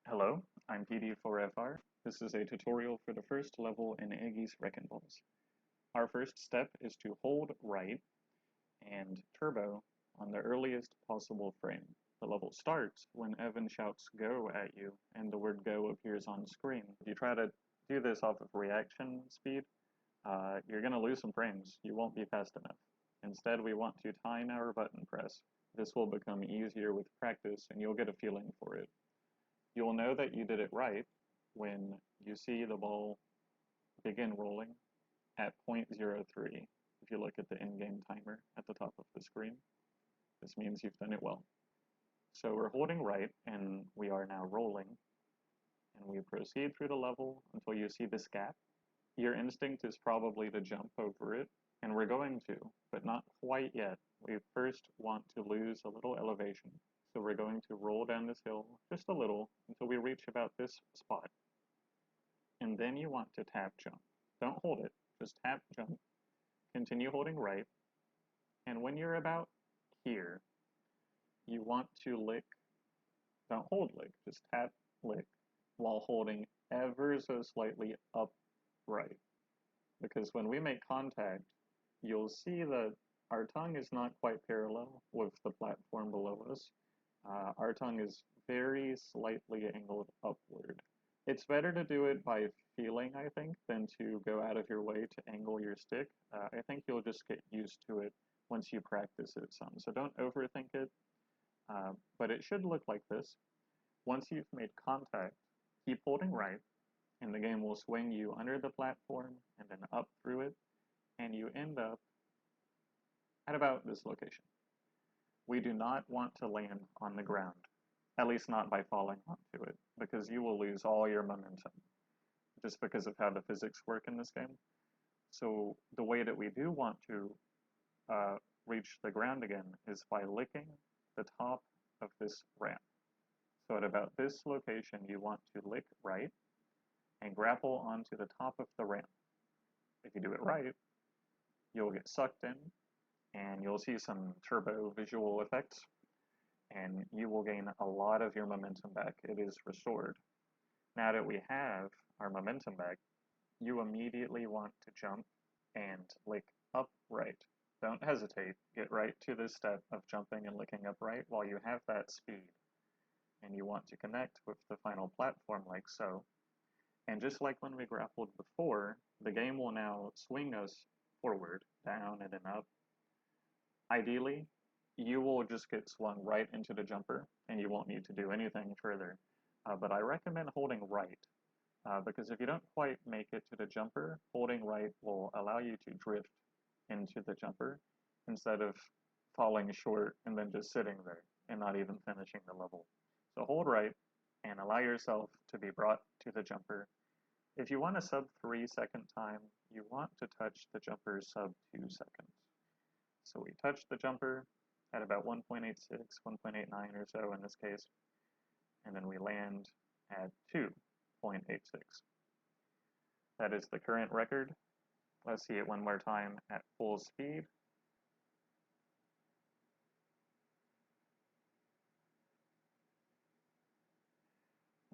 Hello, I'm PD4FR. This is a tutorial for the first level in Iggy's Reckin. Our first step is to hold right and turbo on the earliest possible frame. The level starts when Evan shouts go at you and the word go appears on screen. If you try to do this off of reaction speed, you're going to lose some frames. You won't be fast enough. Instead, we want to time our button press. This will become easier with practice and you'll get a feeling for it. You'll know that you did it right when you see the ball begin rolling at 0.03. If you look at the in-game timer at the top of the screen, this means you've done it well. So we're holding right and we are now rolling, and we proceed through the level until you see this gap. Your instinct is probably to jump over it, and we're going to, but not quite yet. We first want to lose a little elevation. So we're going to roll down this hill just a little until we reach about this spot. And then you want to tap jump. Don't hold it, just tap jump. Continue holding right. And when you're about here, you want to lick, don't hold lick, just tap lick while holding ever so slightly upright. Because when we make contact, you'll see that our tongue is not quite parallel with the platform below us. Our tongue is very slightly angled upward. It's better to do it by feeling, I think, than to go out of your way to angle your stick. I think you'll just get used to it once you practice it some. So don't overthink it, but it should look like this. Once you've made contact, keep holding right, and the game will swing you under the platform and then up through it, and you end up at about this location. We do not want to land on the ground, at least not by falling onto it, because you will lose all your momentum, just because of how the physics work in this game. So the way that we do want to reach the ground again is by licking the top of this ramp. So at about this location, you want to lick right and grapple onto the top of the ramp. If you do it right, you'll get sucked in, and you'll see some turbo visual effects, and you will gain a lot of your momentum back. It is restored. Now that we have our momentum back, you immediately want to jump and lick upright. Don't hesitate. Get right to this step of jumping and licking upright while you have that speed. And you want to connect with the final platform like so. And just like when we grappled before, the game will now swing us forward, down, and then up. Ideally, you will just get swung right into the jumper, and you won't need to do anything further. But I recommend holding right, because if you don't quite make it to the jumper, holding right will allow you to drift into the jumper instead of falling short and then just sitting there and not even finishing the level. So hold right and allow yourself to be brought to the jumper. If you want a sub 3 second time, you want to touch the jumper sub 2 seconds. So we touch the jumper at about 1.86, 1.89 or so in this case, and then we land at 2.86. That is the current record. Let's see it one more time at full speed.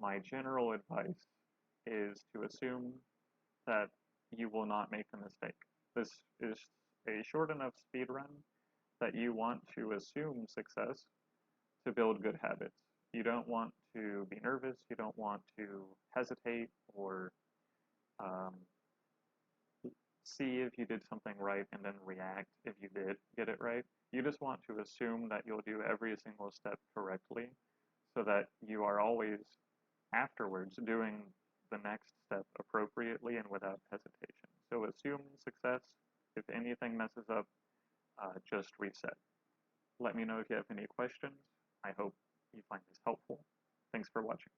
My general advice is to assume that you will not make a mistake. This is a short enough speed run that you want to assume success to build good habits. You don't want to be nervous, you don't want to hesitate or see if you did something right and then react if you did get it right. You just want to assume that you'll do every single step correctly so that you are always afterwards doing the next step appropriately and without hesitation. So assume success. If anything messes up, just reset. Let me know if you have any questions. I hope you find this helpful. Thanks for watching.